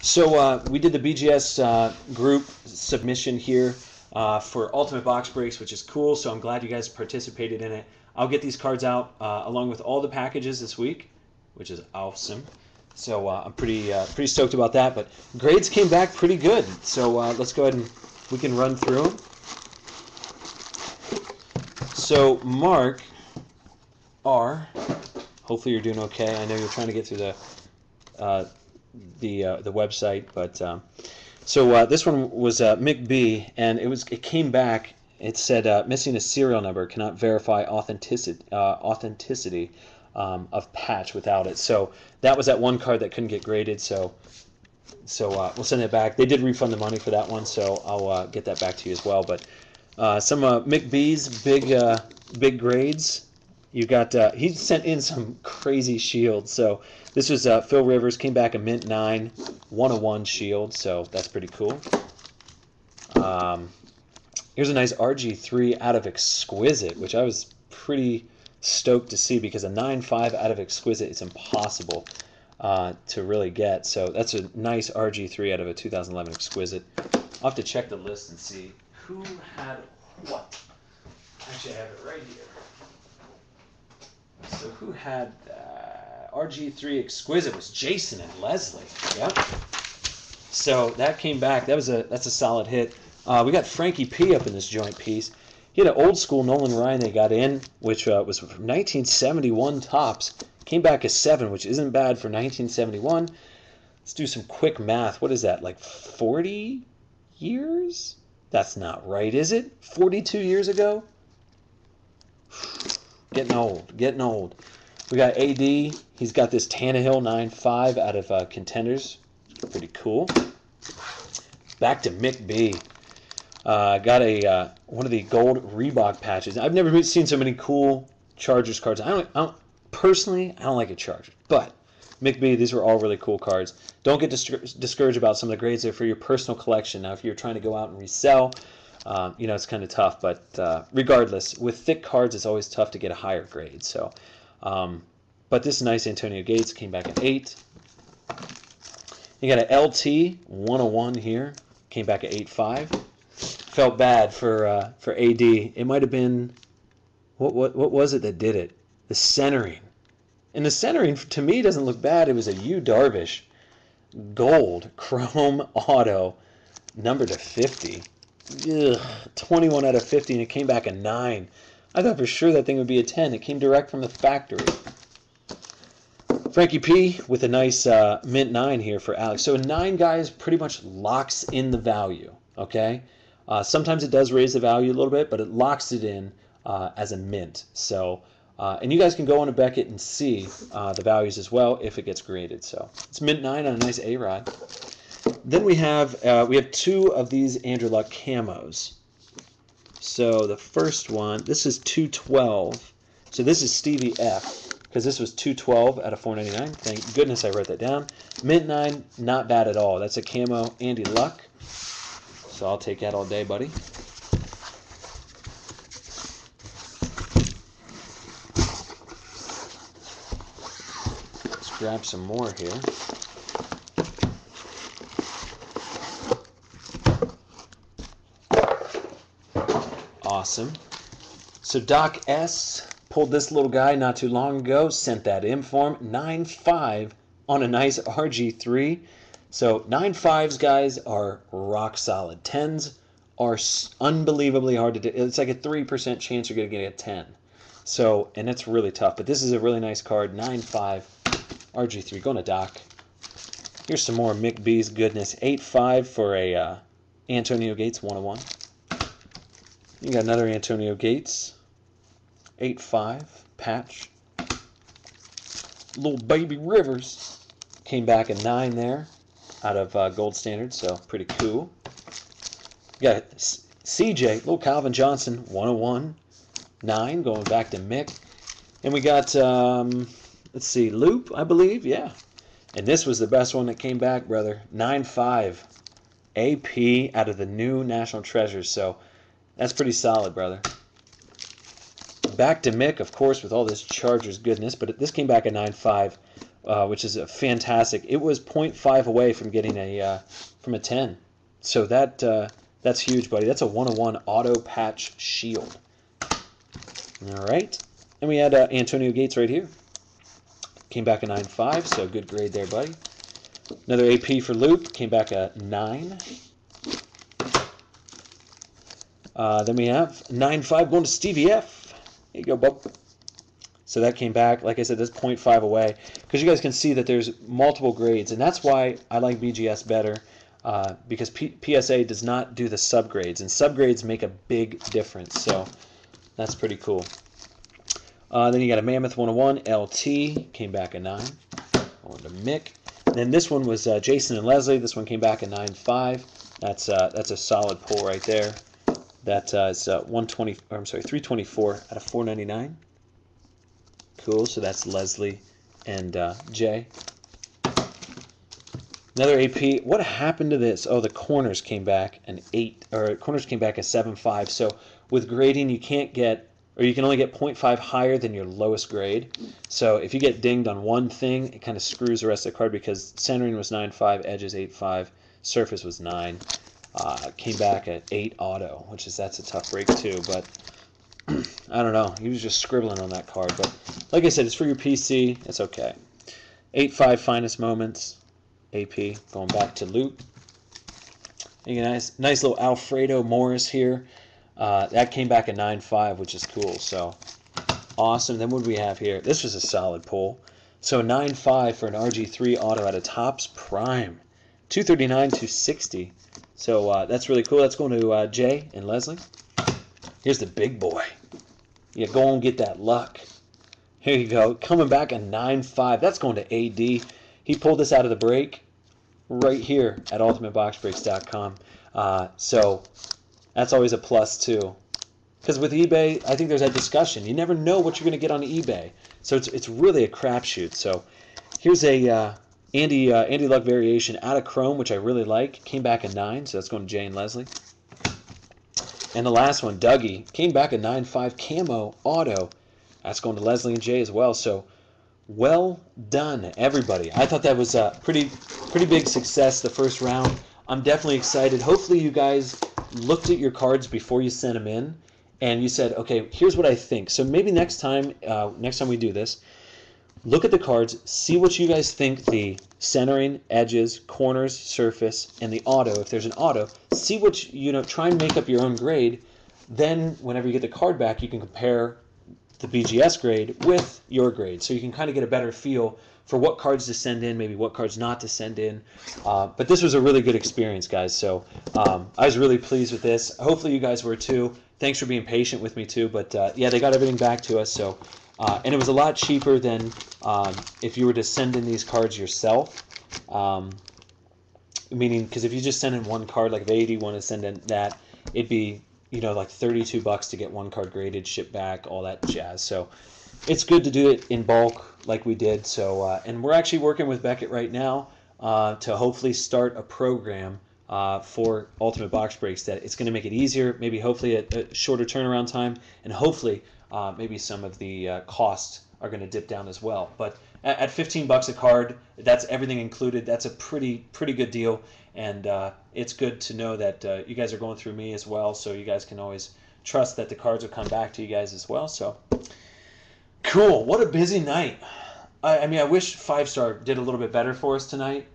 So we did the BGS group submission here for Ultimate Box Breaks, which is cool. So I'm glad you guys participated in it. I'll get these cards out along with all the packages this week, which is awesome. So I'm pretty stoked about that. But grades came back pretty good. So let's go ahead and we can run through them. So Mark R, hopefully you're doing okay. I know you're trying to get through the website, but so this one was Mick B, and it came back. It said missing a serial number, cannot verify authenticity of patch without it. So that was that one card that couldn't get graded. So we'll send it back. They did refund the money for that one, so I'll get that back to you as well. But some Mick B's big grades. You got he sent in some crazy shields. So this was Phil Rivers, came back a mint 9, 101 shield. So that's pretty cool. Here's a nice RG3 out of Exquisite, which I was pretty stoked to see because a 9.5 out of Exquisite is impossible to really get. So that's a nice RG3 out of a 2011 Exquisite. I'll have to check the list and see who had what. Actually, I have it right here. So who had RG3 Exquisite was Jason and Leslie. Yep. So that came back. That's a solid hit. We got Frankie P up in this joint piece. He had an old school Nolan Ryan they got in, which was from 1971 tops. Came back as 7, which isn't bad for 1971. Let's do some quick math. What is that, like 40 years? That's not right, is it? 42 years ago? Getting old. We got AD. He's got this Tannehill 9.5 out of Contenders. Pretty cool. Back to Mick B. Got a one of the gold Reebok patches. I've never seen so many cool Chargers cards. Personally, I don't like a Charger, but Mick B, these were all really cool cards. Don't get discouraged about some of the grades there for your personal collection. Now, if you're trying to go out and resell, it's kind of tough. But regardless, with thick cards, it's always tough to get a higher grade. So, but this nice Antonio Gates came back at 8. You got an LT 101 here, came back at 8.5. Felt bad for AD. It might have been what was it that did it? The centering. And the centering to me doesn't look bad. It was a U Darvish gold chrome auto numbered to 50. Ugh, 21 out of 50, and it came back a 9. I thought for sure that thing would be a 10. It came direct from the factory. Frankie P with a nice mint 9 here for Alex. So a 9, guys, pretty much locks in the value. Okay. Sometimes it does raise the value a little bit, but it locks it in as a mint. So, and you guys can go on to Beckett and see the values as well if it gets graded. So it's mint 9 on a nice A-Rod. Then we have 2 of these Andrew Luck camos. So the first one, this is 212. So this is Stevie F, because this was 212 out of 499. Thank goodness I wrote that down. Mint 9, not bad at all. That's a camo Andy Luck. So I'll take that all day, buddy. Let's grab some more here. Awesome. So Doc S pulled this little guy not too long ago, sent that in for him. 9.5 on a nice RG3. So 9.5s, guys, are rock solid. 10s are unbelievably hard to do. It's like a 3% chance you're going to get a 10. So, and it's really tough. But this is a really nice card. 9.5 RG3. Going to Doc. Here's some more Mick B's goodness. 8.5 for a Antonio Gates 101. You got another Antonio Gates. 8.5 patch. Little baby Rivers came back a 9 there out of Gold Standard, so pretty cool. You got CJ, little Calvin Johnson, 101, 9, going back to Mick. And we got, let's see, Loop, I believe, yeah. And this was the best one that came back, brother. 9.5 AP out of the new National Treasures, so that's pretty solid, brother. Back to Mick, of course, with all this Chargers goodness, but this came back at 9.5. which is fantastic. It was 0.5 away from getting a 10. So that's huge, buddy. That's a 101 auto patch shield. All right. And we had Antonio Gates right here. Came back a 9.5, so good grade there, buddy. Another AP for Luke. Came back a 9. Then we have 9.5 going to Stevie F. There you go, bub. So that came back, like I said, that's 0.5 away. Because you guys can see that there's multiple grades. And that's why I like BGS better. Because PSA does not do the subgrades. And subgrades make a big difference. So that's pretty cool. Then you got a Mammoth 101 LT. Came back a 9. On to Mick. And then this one was Jason and Leslie. This one came back a 9.5. That's a solid pull right there. That is 324 out of 499. Cool. So that's Leslie and Jay. Another AP. What happened to this? Oh, the corners came back an 8, or corners came back a 7.5. So with grading, you can't get, or you can only get 0.5 higher than your lowest grade. So if you get dinged on one thing, it kind of screws the rest of the card, because centering was 9.5, edges 8.5, surface was 9. Came back at 8 auto, that's a tough break too. But I don't know. He was just scribbling on that card. But like I said, it's for your PC. It's okay. 8.5 finest moments. AP going back to Luke. You got a nice little Alfredo Morris here. That came back at 9.5, which is cool. So awesome. Then what do we have here? This was a solid pull. So 9.5 for an RG3 auto out of Topps Prime. 239, 260. So that's really cool. That's going to Jay and Leslie. Here's the big boy. Yeah, go and get that luck. Here you go. Coming back a 9.5. That's going to AD. He pulled this out of the break right here at UltimateBoxBreaks.com. So that's always a plus too. Because with eBay, I think there's that discussion. You never know what you're going to get on eBay. So it's really a crapshoot. So here's a Andy Luck variation out of Chrome, which I really like. Came back a 9, so that's going to Jay and Leslie. And the last one, Dougie, came back a 9.5 camo auto. That's going to Leslie and Jay as well. So well done, everybody. I thought that was a pretty big success the first round. I'm definitely excited. Hopefully you guys looked at your cards before you sent them in, and you said, okay, here's what I think. So maybe next time we do this, look at the cards, see what you guys think the centering, edges, corners, surface, and the auto, if there's an auto, see what, try and make up your own grade. Then whenever you get the card back, you can compare the BGS grade with your grade. So you can kind of get a better feel for what cards to send in, maybe what cards not to send in. But this was a really good experience, guys. So I was really pleased with this. Hopefully you guys were too. Thanks for being patient with me too. But yeah, they got everything back to us. So and it was a lot cheaper than if you were to send in these cards yourself. Meaning, because if you just send in one card, like if AD wanted to send in that, it'd be like $32 to get one card graded, shipped back, all that jazz. So it's good to do it in bulk like we did. So and we're actually working with Beckett right now to hopefully start a program for Ultimate Box Breaks that it's going to make it easier, maybe hopefully a shorter turnaround time, and hopefully maybe some of the costs are going to dip down as well. But at $15 a card, that's everything included. That's a pretty good deal, and it's good to know that you guys are going through me as well, so you guys can always trust that the cards will come back to you guys as well. So cool. What a busy night. I mean, I wish 5 Star did a little bit better for us tonight.